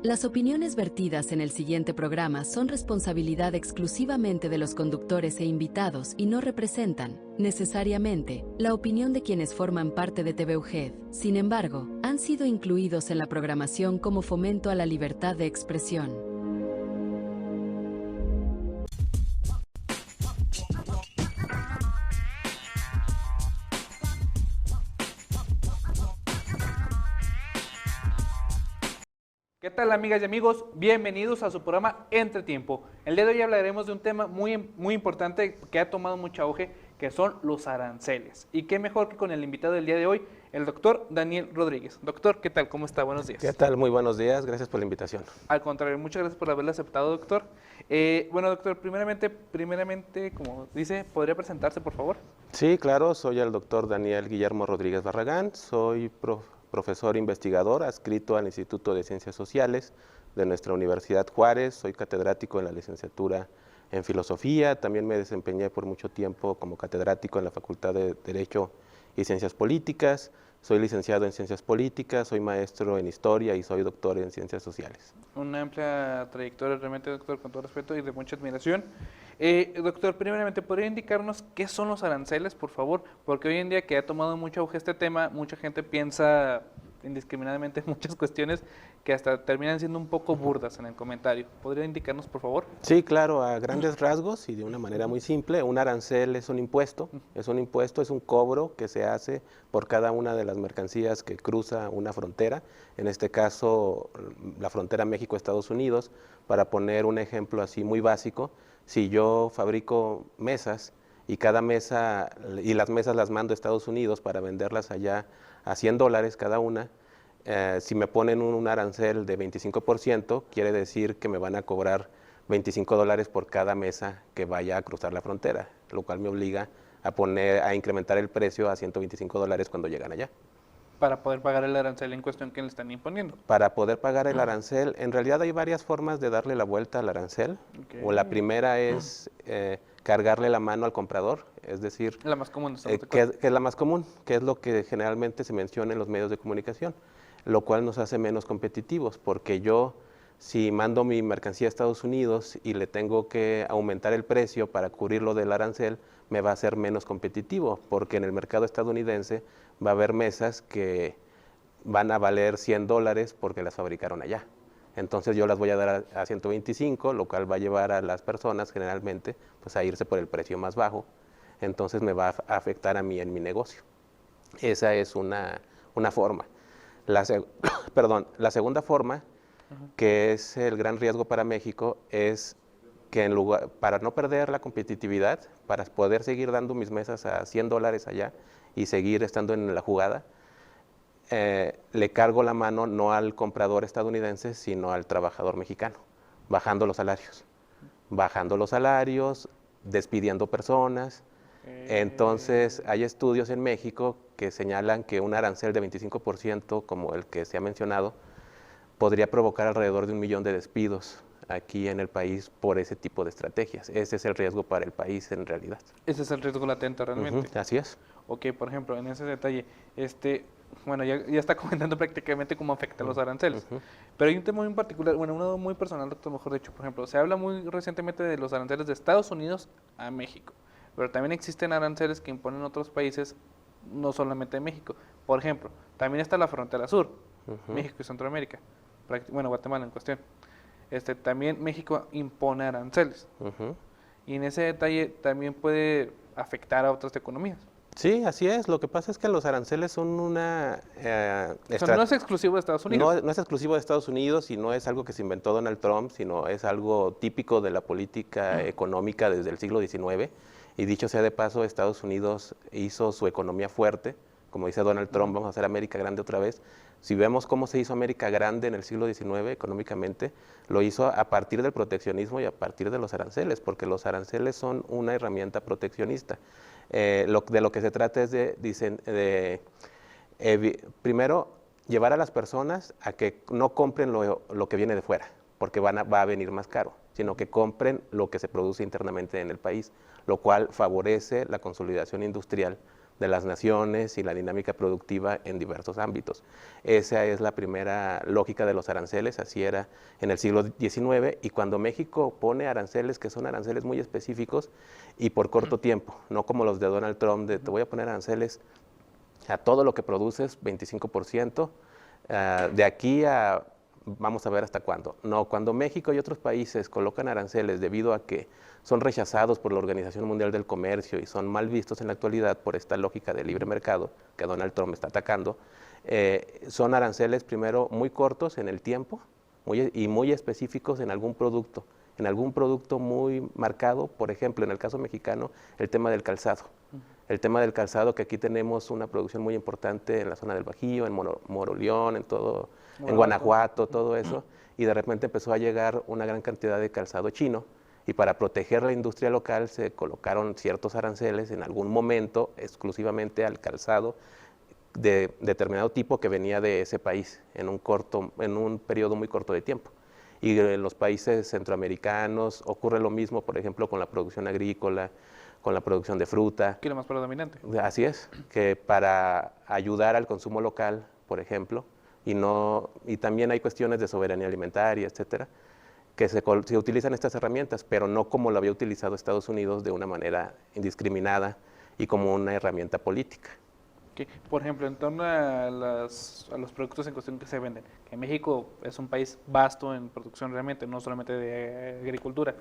Las opiniones vertidas en el siguiente programa son responsabilidad exclusivamente de los conductores e invitados y no representan, necesariamente, la opinión de quienes forman parte de TV UGED. Sin embargo, han sido incluidos en la programación como fomento a la libertad de expresión. ¿Qué tal, amigas y amigos? Bienvenidos a su programa Entretiempo. El día de hoy hablaremos de un tema muy importante que ha tomado mucho auge, que son los aranceles. Y qué mejor que con el invitado del día de hoy, el doctor Daniel Rodríguez. Doctor, ¿qué tal? ¿Cómo está? Buenos días. ¿Qué tal? Muy buenos días. Gracias por la invitación. Al contrario, muchas gracias por haberla aceptado, doctor. Bueno, doctor, primeramente, como dice, ¿podría presentarse, por favor? Sí, claro. Soy el doctor Daniel Guillermo Rodríguez Barragán. Soy profesor investigador adscrito al Instituto de Ciencias Sociales de nuestra Universidad Juárez. Soy catedrático en la licenciatura en Filosofía. También me desempeñé por mucho tiempo como catedrático en la Facultad de Derecho y Ciencias Políticas. Soy licenciado en Ciencias Políticas, soy maestro en Historia y soy doctor en Ciencias Sociales. Una amplia trayectoria realmente, doctor, con todo respeto y de mucha admiración. Doctor, primeramente, ¿podría indicarnos qué son los aranceles, por favor? Porque hoy en día que ha tomado mucho auge este tema, mucha gente piensa indiscriminadamente en muchas cuestiones que hasta terminan siendo un poco burdas en el comentario. ¿Podría indicarnos, por favor? Sí, claro, a grandes rasgos y de una manera muy simple, un arancel es un impuesto, es un cobro que se hace por cada una de las mercancías que cruza una frontera, en este caso la frontera México-Estados Unidos. Para poner un ejemplo así muy básico, si yo fabrico mesas y cada mesa, y las mesas las mando a Estados Unidos para venderlas allá a $100 cada una, si me ponen un arancel de 25%, quiere decir que me van a cobrar $25 por cada mesa que vaya a cruzar la frontera, lo cual me obliga a incrementar el precio a $125 cuando llegan allá. Para poder pagar el arancel en cuestión que le están imponiendo. Para poder pagar el arancel, en realidad hay varias formas de darle la vuelta al arancel. Okay. O la primera es cargarle la mano al comprador, es decir, la más común, que es la más común, que es lo que generalmente se menciona en los medios de comunicación, lo cual nos hace menos competitivos, porque yo, si mando mi mercancía a Estados Unidos y le tengo que aumentar el precio para cubrir lo del arancel, me va a hacer menos competitivo, porque en el mercado estadounidense va a haber mesas que van a valer $100 porque las fabricaron allá. Entonces yo las voy a dar a 125, lo cual va a llevar a las personas generalmente pues, a irse por el precio más bajo. Entonces me va a afectar a mí en mi negocio. Esa es una forma. La segunda forma, que es el gran riesgo para México, es que para no perder la competitividad, para poder seguir dando mis mesas a $100 allá y seguir estando en la jugada, le cargo la mano no al comprador estadounidense, sino al trabajador mexicano, bajando los salarios, despidiendo personas. Entonces, hay estudios en México que señalan que un arancel de 25%, como el que se ha mencionado, podría provocar alrededor de 1 millón de despidos aquí en el país por ese tipo de estrategias. Ese es el riesgo para el país en realidad. Ese es el riesgo latente realmente. Así es. Ok, por ejemplo, en ese detalle, bueno, ya está comentando prácticamente cómo afectan los aranceles, pero hay un tema muy particular, bueno, uno muy personal, doctor, mejor dicho, por ejemplo, se habla muy recientemente de los aranceles de Estados Unidos a México, pero también existen aranceles que imponen otros países, no solamente México. Por ejemplo, también está la frontera sur, México y Centroamérica, bueno, Guatemala en cuestión. También México impone aranceles, y en ese detalle también puede afectar a otras economías. Sí, así es. Lo que pasa es que los aranceles son una... no es exclusivo de Estados Unidos. No es exclusivo de Estados Unidos y no es algo que se inventó Donald Trump, sino es algo típico de la política económica desde el siglo XIX. Y dicho sea de paso, Estados Unidos hizo su economía fuerte. Como dice Donald Trump, vamos a hacer América grande otra vez. Si vemos cómo se hizo América grande en el siglo XIX económicamente, lo hizo a partir del proteccionismo y a partir de los aranceles, porque los aranceles son una herramienta proteccionista. De lo que se trata es primero, llevar a las personas a que no compren lo que viene de fuera, porque va a venir más caro, sino que compren lo que se produce internamente en el país, lo cual favorece la consolidación industrial de las naciones y la dinámica productiva en diversos ámbitos. Esa es la primera lógica de los aranceles, así era en el siglo XIX, y cuando México pone aranceles que son aranceles muy específicos y por corto tiempo, no como los de Donald Trump, de te voy a poner aranceles a todo lo que produces, 25%, de aquí a vamos a ver hasta cuándo. No, cuando México y otros países colocan aranceles debido a que son rechazados por la Organización Mundial del Comercio y son mal vistos en la actualidad por esta lógica de libre mercado que Donald Trump está atacando, son aranceles primero muy cortos en el tiempo y muy específicos en algún producto muy marcado, por ejemplo, en el caso mexicano, el tema del calzado. El tema del calzado, que aquí tenemos una producción muy importante en la zona del Bajío, en Moroleón, en Guanajuato, todo eso, y de repente empezó a llegar una gran cantidad de calzado chino, y para proteger la industria local se colocaron ciertos aranceles en algún momento exclusivamente al calzado de determinado tipo que venía de ese país en un periodo muy corto de tiempo. Y en los países centroamericanos ocurre lo mismo, por ejemplo, con la producción agrícola, con la producción de fruta. Aquí lo más predominante. Así es, que para ayudar al consumo local, por ejemplo, y también hay cuestiones de soberanía alimentaria, etcétera, que se utilizan estas herramientas, pero no como lo había utilizado Estados Unidos de una manera indiscriminada y como una herramienta política. Okay. Por ejemplo, en torno a los productos en cuestión que se venden, que México es un país vasto en producción realmente, no solamente de agricultura.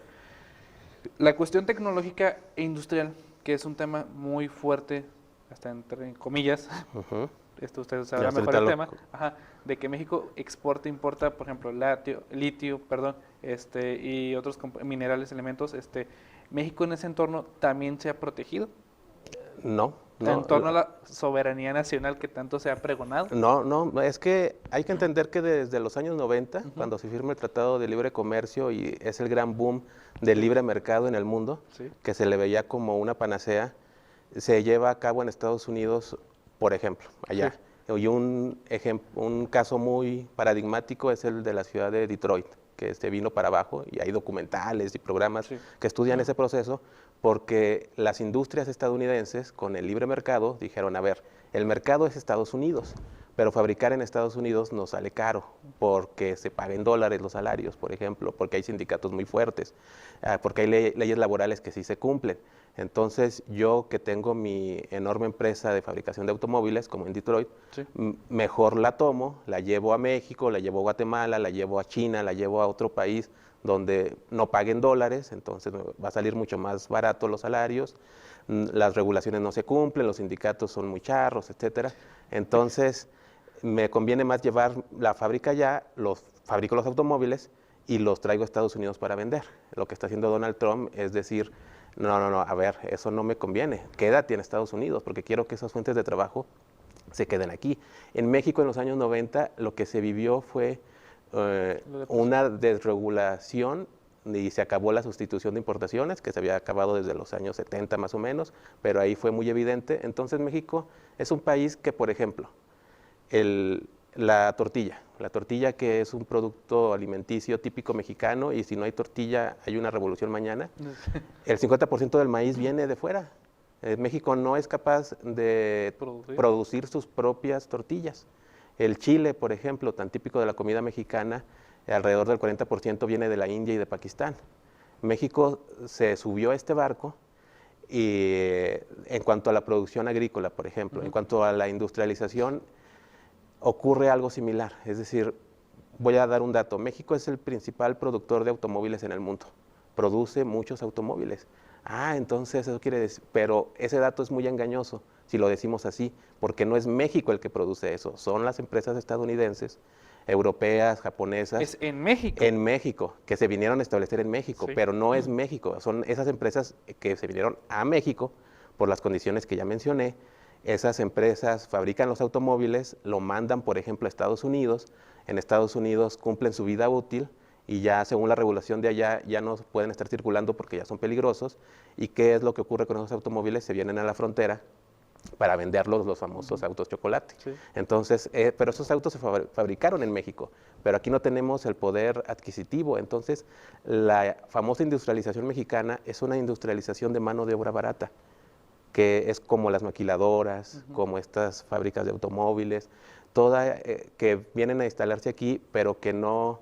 La cuestión tecnológica e industrial, que es un tema muy fuerte, hasta entre comillas, esto ustedes sabrán mejor el tema, de que México exporta, importa, por ejemplo, litio, y otros minerales, elementos. ¿México en ese entorno también se ha protegido? No. En torno a la soberanía nacional que tanto se ha pregonado. No, es que hay que entender que desde los años 90, cuando se firma el Tratado de Libre Comercio y es el gran boom del libre mercado en el mundo, que se le veía como una panacea, se lleva a cabo en Estados Unidos, por ejemplo, allá. Y un caso muy paradigmático es el de la ciudad de Detroit, que se vino para abajo, y hay documentales y programas que estudian ese proceso, porque las industrias estadounidenses con el libre mercado dijeron, a ver, el mercado es Estados Unidos, pero fabricar en Estados Unidos nos sale caro, porque se pagan dólares los salarios, por ejemplo, porque hay sindicatos muy fuertes, porque hay leyes laborales que sí se cumplen. Entonces, yo que tengo mi enorme empresa de fabricación de automóviles, como en Detroit, mejor la tomo, la llevo a México, la llevo a Guatemala, la llevo a China, la llevo a otro país donde no paguen dólares, entonces va a salir mucho más barato los salarios, las regulaciones no se cumplen, los sindicatos son muy charros, etcétera. Entonces, me conviene más llevar la fábrica allá, fabrico los automóviles y los traigo a Estados Unidos para vender. Lo que está haciendo Donald Trump es decir, no, a ver, eso no me conviene, quédate en Estados Unidos porque quiero que esas fuentes de trabajo se queden aquí. En México en los años 90 lo que se vivió fue una desregulación y se acabó la sustitución de importaciones, que se había acabado desde los años 70 más o menos, pero ahí fue muy evidente. Entonces México es un país que, por ejemplo, la tortilla que es un producto alimenticio típico mexicano, y si no hay tortilla hay una revolución mañana, el 50% del maíz viene de fuera. México no es capaz de producir sus propias tortillas. El chile, por ejemplo, tan típico de la comida mexicana, alrededor del 40% viene de la India y de Pakistán. México se subió a este barco y en cuanto a la producción agrícola, por ejemplo, en cuanto a la industrialización, ocurre algo similar. Es decir, voy a dar un dato. México es el principal productor de automóviles en el mundo. Produce muchos automóviles. Entonces eso quiere decir, pero ese dato es muy engañoso si lo decimos así, porque no es México el que produce eso, son las empresas estadounidenses, europeas, japonesas. Es en México. En México, que se vinieron a establecer en México, pero no es México, son esas empresas que se vinieron a México por las condiciones que ya mencioné. Esas empresas fabrican los automóviles, lo mandan, por ejemplo, a Estados Unidos, en Estados Unidos cumplen su vida útil, y ya según la regulación de allá ya no pueden estar circulando porque ya son peligrosos. ¿Y qué es lo que ocurre con esos automóviles? Se vienen a la frontera para venderlos, los famosos autos chocolate. Entonces, pero esos autos se fabricaron en México, pero aquí no tenemos el poder adquisitivo. Entonces, la famosa industrialización mexicana es una industrialización de mano de obra barata, que es como las maquiladoras, como estas fábricas de automóviles, todas que vienen a instalarse aquí, pero que no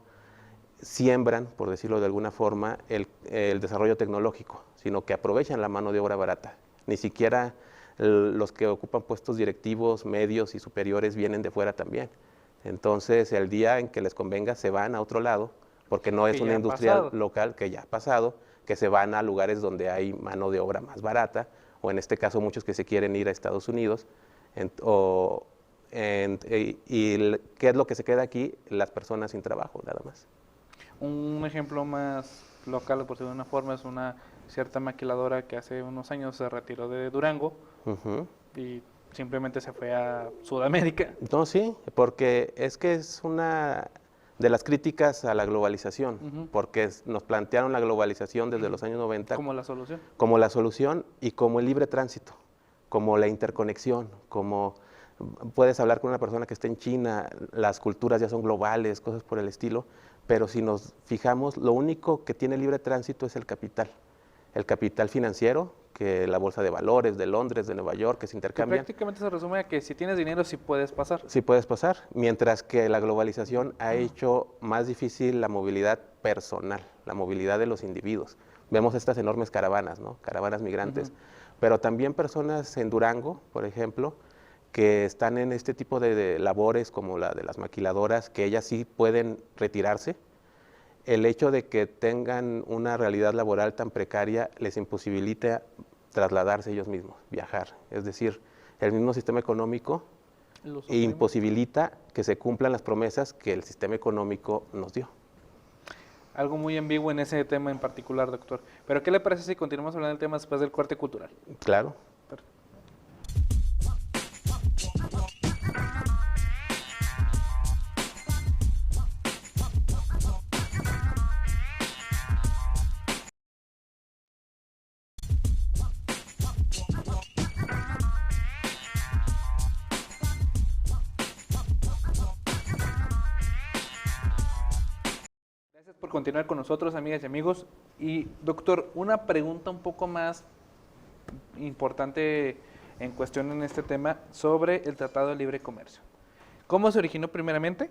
siembran, por decirlo de alguna forma, el desarrollo tecnológico, sino que aprovechan la mano de obra barata. Ni siquiera los que ocupan puestos directivos, medios y superiores vienen de fuera también. Entonces, el día en que les convenga, se van a otro lado, porque no es una industria local, que ya ha pasado, que se van a lugares donde hay mano de obra más barata, o en este caso muchos que se quieren ir a Estados Unidos, y ¿qué es lo que se queda aquí? Las personas sin trabajo, nada más. Un ejemplo más local, por decirlo de una forma, es una cierta maquiladora que hace unos años se retiró de Durango y simplemente se fue a Sudamérica. No, sí, porque es que es una de las críticas a la globalización, porque nos plantearon la globalización desde los años 90 como la solución. Como la solución y como el libre tránsito, como la interconexión, como puedes hablar con una persona que está en China, las culturas ya son globales, cosas por el estilo, pero si nos fijamos, lo único que tiene libre tránsito es el capital financiero, que la bolsa de valores de Londres, de Nueva York, que se intercambian. Que prácticamente se resume a que si tienes dinero sí puedes pasar. Sí puedes pasar, mientras que la globalización ha hecho más difícil la movilidad personal, la movilidad de los individuos. Vemos estas enormes caravanas, ¿no? Caravanas migrantes, pero también personas en Durango, por ejemplo, que están en este tipo de labores como la de las maquiladoras, que ellas sí pueden retirarse. El hecho de que tengan una realidad laboral tan precaria les imposibilita trasladarse ellos mismos, viajar. Es decir, el mismo sistema económico imposibilita que se cumplan las promesas que el sistema económico nos dio. Algo muy ambiguo en ese tema en particular, doctor. Pero ¿qué le parece si continuamos hablando del tema después del corte cultural? Claro. Perfecto. Gracias por continuar con nosotros, amigas y amigos. Y doctor, una pregunta un poco más importante en cuestión en este tema sobre el Tratado de Libre Comercio. ¿Cómo se originó primeramente?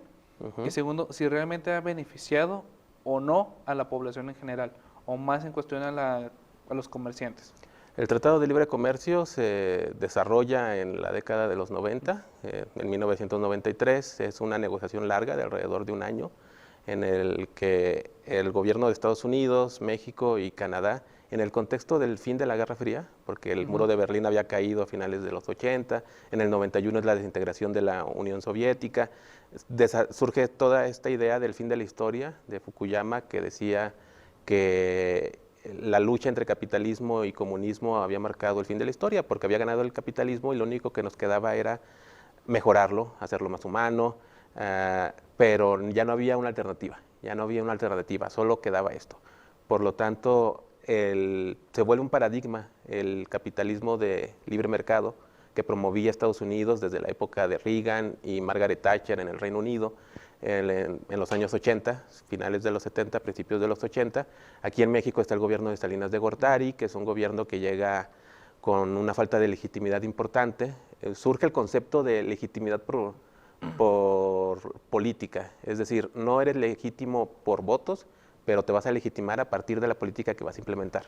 Y segundo, si realmente ha beneficiado o no a la población en general, o más en cuestión a los comerciantes. El Tratado de Libre Comercio se desarrolla en la década de los 90, en 1993. Es una negociación larga de alrededor de un año, en el que el gobierno de Estados Unidos, México y Canadá, en el contexto del fin de la Guerra Fría, porque el muro de Berlín había caído a finales de los 80, en el 91 es la desintegración de la Unión Soviética, surge toda esta idea del fin de la historia de Fukuyama, que decía que la lucha entre capitalismo y comunismo había marcado el fin de la historia, porque había ganado el capitalismo y lo único que nos quedaba era mejorarlo, hacerlo más humano, pero ya no había una alternativa, solo quedaba esto. Por lo tanto, se vuelve un paradigma el capitalismo de libre mercado que promovía Estados Unidos desde la época de Reagan y Margaret Thatcher en el Reino Unido en los años 80, finales de los 70, principios de los 80. Aquí en México está el gobierno de Salinas de Gortari, que es un gobierno que llega con una falta de legitimidad importante. Surge el concepto de legitimidad por política, es decir, no eres legítimo por votos, pero te vas a legitimar a partir de la política que vas a implementar.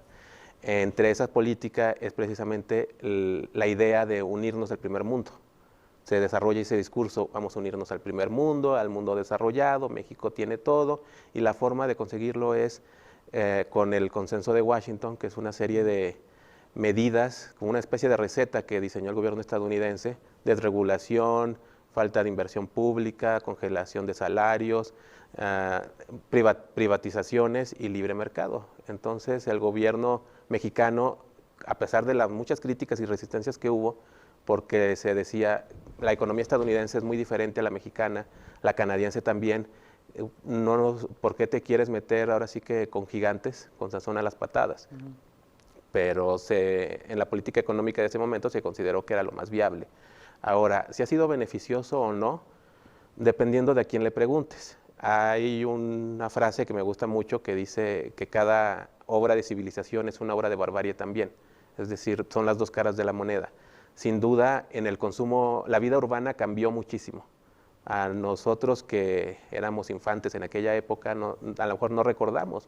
Entre esa política es precisamente la idea de unirnos al primer mundo. Se desarrolla ese discurso, vamos a unirnos al primer mundo, al mundo desarrollado, México tiene todo, y la forma de conseguirlo es con el consenso de Washington, que es una serie de medidas, como una especie de receta que diseñó el gobierno estadounidense, desregulación, falta de inversión pública, congelación de salarios, privatizaciones y libre mercado. Entonces el gobierno mexicano, a pesar de las muchas críticas y resistencias que hubo, porque se decía la economía estadounidense es muy diferente a la mexicana, la canadiense también, ¿por qué te quieres meter ahora sí que con gigantes, con sazón a las patadas? Pero en la política económica de ese momento se consideró que era lo más viable. Ahora, si ha sido beneficioso o no, dependiendo de a quién le preguntes. Hay una frase que me gusta mucho que dice que cada obra de civilización es una obra de barbarie también. Es decir, son las dos caras de la moneda. Sin duda, en el consumo, la vida urbana cambió muchísimo. A nosotros que éramos infantes en aquella época, a lo mejor no recordamos,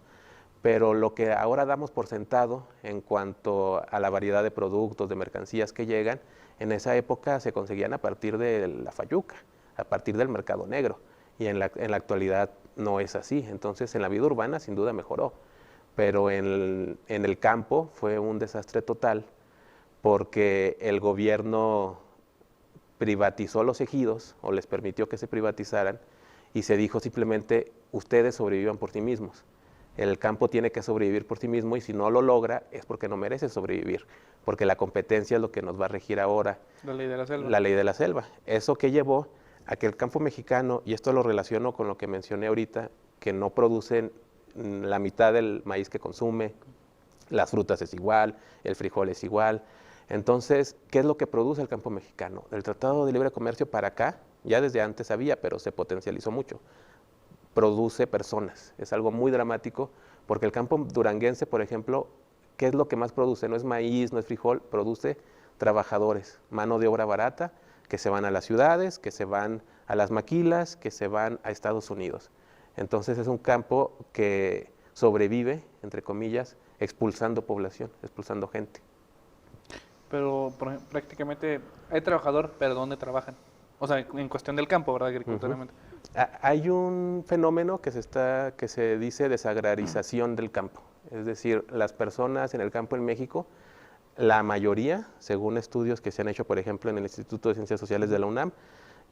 pero lo que ahora damos por sentado en cuanto a la variedad de productos, de mercancías que llegan, en esa época se conseguían a partir de la fayuca, a partir del mercado negro, y en la actualidad no es así. Entonces, en la vida urbana sin duda mejoró, pero en el campo fue un desastre total, porque el gobierno privatizó los ejidos, o les permitió que se privatizaran, y se dijo simplemente, ustedes sobrevivan por sí mismos. El campo tiene que sobrevivir por sí mismo, y si no lo logra es porque no merece sobrevivir, porque la competencia es lo que nos va a regir ahora. La ley de la selva. La ley de la selva. Eso que llevó a que el campo mexicano, y esto lo relaciono con lo que mencioné ahorita, que no producen la mitad del maíz que consume, las frutas es igual, el frijol es igual. Entonces, ¿qué es lo que produce el campo mexicano? El Tratado de Libre Comercio para acá, ya desde antes había, pero se potencializó mucho. Produce personas, es algo muy dramático, porque el campo duranguense, por ejemplo, ¿qué es lo que más produce? No es maíz, no es frijol, produce trabajadores, mano de obra barata, que se van a las ciudades, que se van a las maquilas, que se van a Estados Unidos. Entonces es un campo que sobrevive, entre comillas, expulsando población, expulsando gente. Pero prácticamente hay trabajador, pero ¿dónde trabajan? O sea, en cuestión del campo, ¿verdad? Agriculturalmente. Hay un fenómeno que se dice desagrarización del campo. Es decir, las personas en el campo en México, la mayoría, según estudios que se han hecho, por ejemplo, en el Instituto de Ciencias Sociales de la UNAM,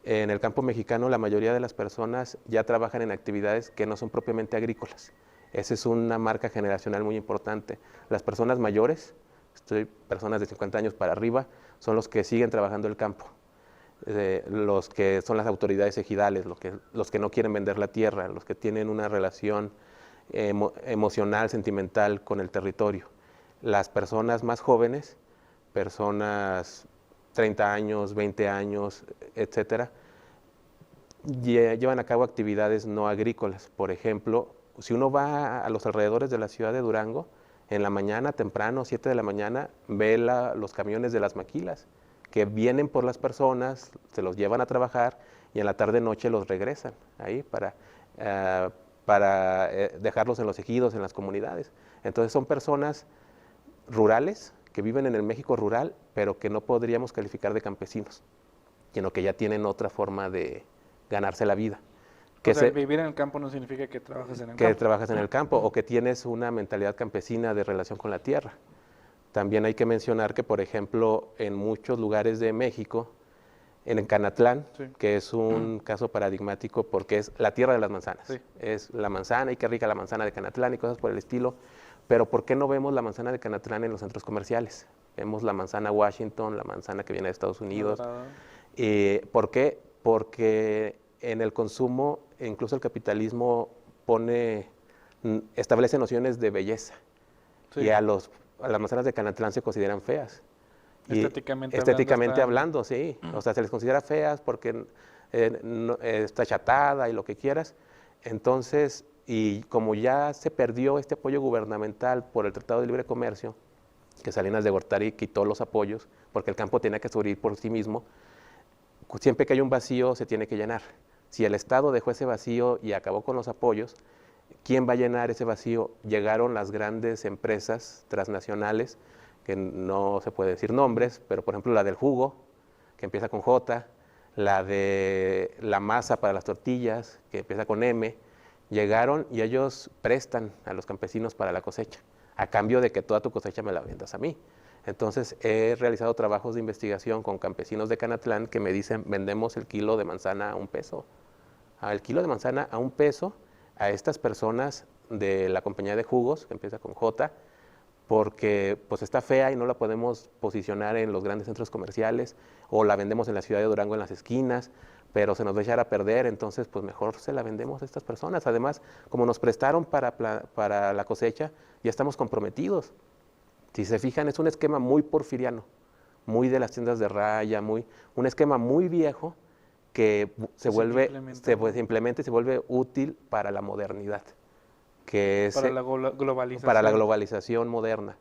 en el campo mexicano la mayoría de las personas ya trabajan en actividades que no son propiamente agrícolas. Esa es una marca generacional muy importante. Las personas mayores, personas de 50 años para arriba, son los que siguen trabajando el campo. Los que son las autoridades ejidales, los que no quieren vender la tierra, los que tienen una relación emocional, sentimental con el territorio. Las personas más jóvenes, personas 30 años, 20 años, etcétera, llevan a cabo actividades no agrícolas. Por ejemplo, si uno va a los alrededores de la ciudad de Durango, en la mañana, temprano, 7 de la mañana, ve los camiones de las maquilas, que vienen por las personas, se los llevan a trabajar y en la tarde-noche los regresan ahí para dejarlos en los ejidos, en las comunidades. Entonces son personas rurales que viven en el México rural, pero que no podríamos calificar de campesinos, sino que ya tienen otra forma de ganarse la vida. O sea, vivir en el campo no significa que trabajes en el campo. Que trabajas en el campo o que tienes una mentalidad campesina de relación con la tierra. También hay que mencionar que, por ejemplo, en muchos lugares de México, en Canatlán, sí, que es un caso paradigmático porque es la tierra de las manzanas. Sí. Es la manzana, y qué rica la manzana de Canatlán y cosas por el estilo. Pero ¿por qué no vemos la manzana de Canatlán en los centros comerciales? Vemos la manzana Washington, la manzana que viene de Estados Unidos. ¿Por qué? Porque en el consumo, incluso el capitalismo establece nociones de belleza. Sí. Y las manzanas de Canatlán se consideran feas. Estéticamente hablando, sí. O sea, se les considera feas porque está achatada y lo que quieras. Entonces, y como ya se perdió este apoyo gubernamental por el Tratado de Libre Comercio, que Salinas de Gortari quitó los apoyos, porque el campo tenía que sobrevivir por sí mismo, siempre que hay un vacío se tiene que llenar. Si el Estado dejó ese vacío y acabó con los apoyos, ¿quién va a llenar ese vacío? Llegaron las grandes empresas transnacionales, que no se puede decir nombres, pero por ejemplo la del jugo, que empieza con J, la de la masa para las tortillas, que empieza con M, llegaron y ellos prestan a los campesinos para la cosecha, a cambio de que toda tu cosecha me la vendas a mí. Entonces he realizado trabajos de investigación con campesinos de Canatlán que me dicen, vendemos el kilo de manzana a $1. El kilo de manzana a $1 a estas personas de la compañía de jugos, que empieza con J, porque pues está fea y no la podemos posicionar en los grandes centros comerciales, o la vendemos en la ciudad de Durango en las esquinas, pero se nos va a echar a perder, entonces pues mejor se la vendemos a estas personas. Además, como nos prestaron para la cosecha, ya estamos comprometidos. Si se fijan, es un esquema muy porfiriano, muy de las tiendas de raya, un esquema muy viejo que se implementa y se vuelve útil para la modernidad, que es para la globalización. Para la globalización moderna,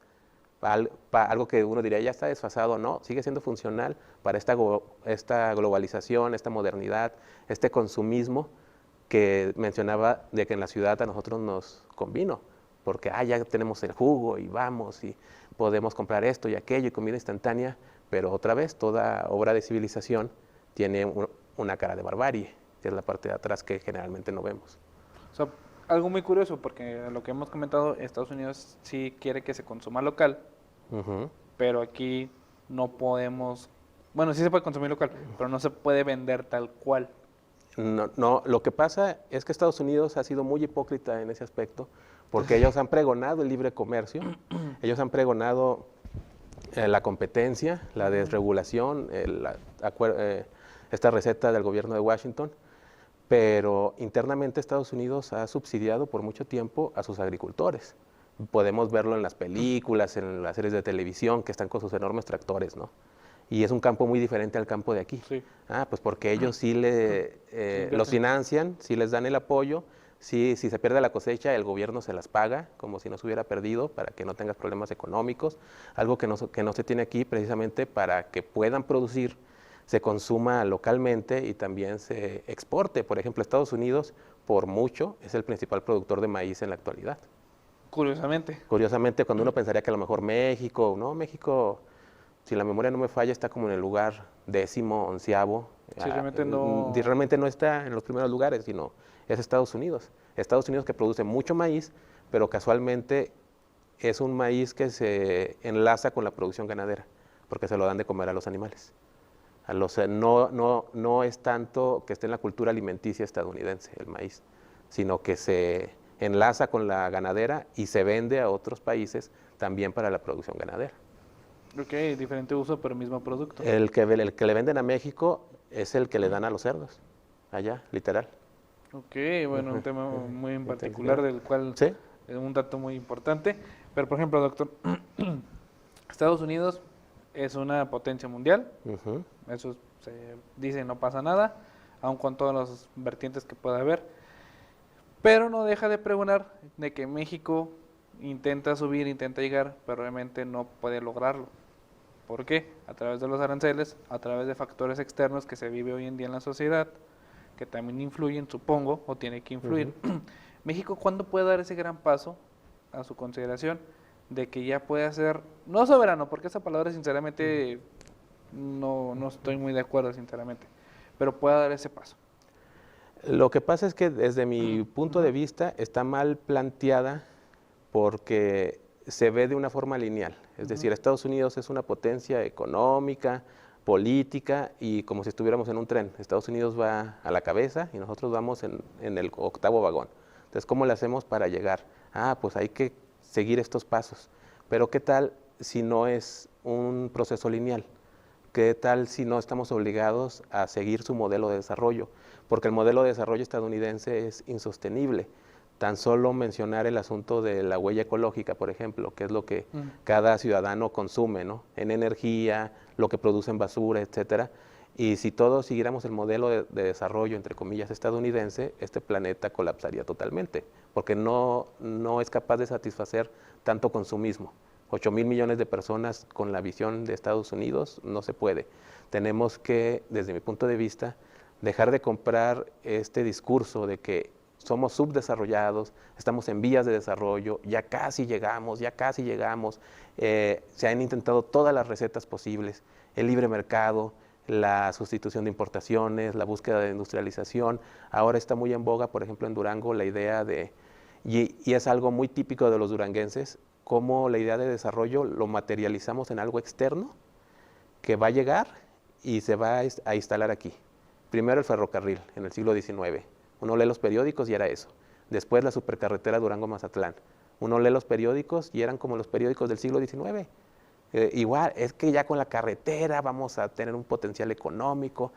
algo que uno diría ya está desfasado, no, sigue siendo funcional para esta globalización, esta modernidad, este consumismo que mencionaba de que en la ciudad a nosotros nos convino, porque ya tenemos el jugo y vamos y podemos comprar esto y aquello y comida instantánea, pero otra vez toda obra de civilización tiene una cara de barbarie, que es la parte de atrás que generalmente no vemos. O sea, algo muy curioso, porque lo que hemos comentado, Estados Unidos sí quiere que se consuma local, pero aquí no podemos, bueno, sí se puede consumir local, pero no se puede vender tal cual. No, lo que pasa es que Estados Unidos ha sido muy hipócrita en ese aspecto, porque ellos han pregonado el libre comercio, ellos han pregonado la competencia, la desregulación, esta receta del gobierno de Washington, pero internamente Estados Unidos ha subsidiado por mucho tiempo a sus agricultores. Podemos verlo en las películas, en las series de televisión, que están con sus enormes tractores, ¿no? Y es un campo muy diferente al campo de aquí. Sí. Pues porque ellos sí los financian, sí les dan el apoyo, si se pierde la cosecha, el gobierno se las paga, como si no se hubiera perdido, para que no tengas problemas económicos, algo que no se tiene aquí precisamente para que puedan producir, se consuma localmente y también se exporte. Por ejemplo, Estados Unidos, por mucho, es el principal productor de maíz en la actualidad. Curiosamente. Curiosamente, cuando uno pensaría que a lo mejor México, si la memoria no me falla, está como en el lugar 10º, 11º. Sí, realmente no está en los primeros lugares, sino es Estados Unidos. Estados Unidos que produce mucho maíz, pero casualmente es un maíz que se enlaza con la producción ganadera, porque se lo dan de comer a los animales. No es tanto que esté en la cultura alimenticia estadounidense el maíz, sino que se enlaza con la ganadera y se vende a otros países también para la producción ganadera. Ok, diferente uso, pero mismo producto. El que le venden a México es el que le dan a los cerdos, allá, literal. Ok, bueno, un tema muy en particular del cual ¿Sí? Es un dato muy importante. Pero, por ejemplo, doctor, Estados Unidos es una potencia mundial. Eso se dice, no pasa nada, aun con todas las vertientes que pueda haber. Pero no deja de pregonar de que México intenta subir, intenta llegar, pero realmente no puede lograrlo. ¿Por qué? A través de los aranceles, a través de factores externos que se vive hoy en día en la sociedad, que también influyen, supongo, o tiene que influir. México, ¿cuándo puede dar ese gran paso, a su consideración, de que ya puede ser, no soberano, porque esa palabra sinceramente no estoy muy de acuerdo, sinceramente, pero pueda dar ese paso? Lo que pasa es que desde mi punto de vista está mal planteada porque se ve de una forma lineal. Es decir, Estados Unidos es una potencia económica, política y como si estuviéramos en un tren. Estados Unidos va a la cabeza y nosotros vamos en el 8º vagón. Entonces, ¿cómo le hacemos para llegar? Pues hay que seguir estos pasos. Pero ¿qué tal si no es un proceso lineal? ¿Qué tal si no estamos obligados a seguir su modelo de desarrollo? Porque el modelo de desarrollo estadounidense es insostenible. Tan solo mencionar el asunto de la huella ecológica, por ejemplo, que es lo que cada ciudadano consume, ¿no? En energía, lo que produce en basura, etcétera. Y si todos siguiéramos el modelo de desarrollo, entre comillas, estadounidense, este planeta colapsaría totalmente, porque no es capaz de satisfacer tanto consumismo. 8,000 millones de personas con la visión de Estados Unidos no se puede. Tenemos que, desde mi punto de vista, dejar de comprar este discurso de que somos subdesarrollados, estamos en vías de desarrollo, ya casi llegamos, se han intentado todas las recetas posibles, el libre mercado, la sustitución de importaciones, la búsqueda de industrialización. Ahora está muy en boga, por ejemplo, en Durango, la idea y es algo muy típico de los duranguenses, cómo la idea de desarrollo lo materializamos en algo externo que va a llegar y se va a instalar aquí. Primero el ferrocarril, en el siglo XIX. Uno lee los periódicos y era eso. Después la supercarretera Durango-Mazatlán. Uno lee los periódicos y eran como los periódicos del siglo XIX. Igual, es que ya con la carretera vamos a tener un potencial económico.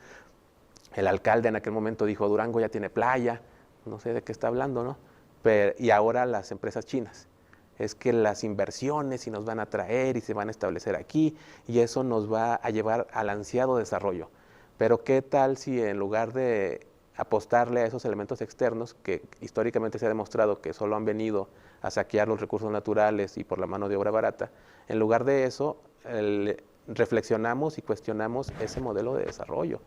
El alcalde en aquel momento dijo, Durango ya tiene playa. No sé de qué está hablando, ¿no? Y ahora las empresas chinas. Es que las inversiones y nos van a traer y se van a establecer aquí y eso nos va a llevar al ansiado desarrollo. Pero ¿qué tal si en lugar de apostarle a esos elementos externos que históricamente se ha demostrado que solo han venido a saquear los recursos naturales y por la mano de obra barata. En lugar de eso, reflexionamos y cuestionamos ese modelo de desarrollo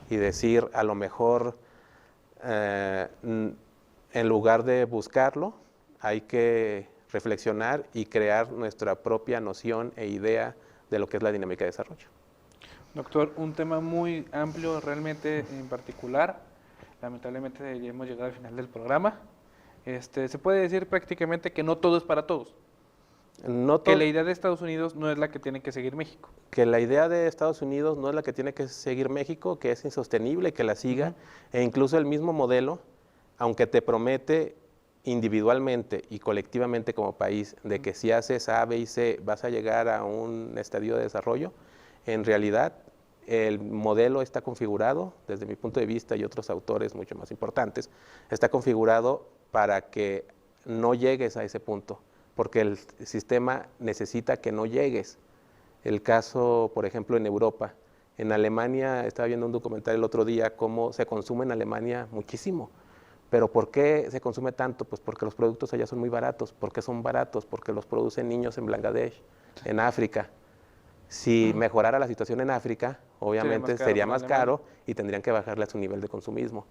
y decir, a lo mejor, en lugar de buscarlo, hay que reflexionar y crear nuestra propia noción e idea de lo que es la dinámica de desarrollo. Doctor, un tema muy amplio realmente en particular. Lamentablemente ya hemos llegado al final del programa. Se puede decir prácticamente que no todo es para todos. Que la idea de Estados Unidos no es la que tiene que seguir México. Que la idea de Estados Unidos no es la que tiene que seguir México, que es insostenible que la siga, e incluso el mismo modelo, aunque te promete individualmente y colectivamente como país de que si haces A, B y C vas a llegar a un estadio de desarrollo, en realidad el modelo está configurado, desde mi punto de vista y otros autores mucho más importantes, está configurado para que no llegues a ese punto, porque el sistema necesita que no llegues. El caso, por ejemplo, en Europa, en Alemania, estaba viendo un documental el otro día, cómo se consume en Alemania muchísimo. ¿Pero por qué se consume tanto? Pues porque los productos allá son muy baratos. ¿Por qué son baratos? Porque los producen niños en Bangladesh, en África. Si mejorara la situación en África, obviamente sería más caro y tendrían que bajarle a su nivel de consumismo.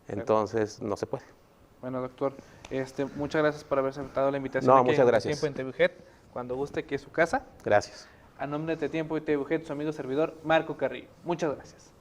Entonces, no se puede. Bueno, doctor, muchas gracias por haber aceptado la invitación. No, aquí muchas gracias. Tiempo en TVUJED, cuando guste, que es su casa. Gracias. A nombre de Tiempo y TVUJED, su amigo servidor, Marco Carrillo. Muchas gracias.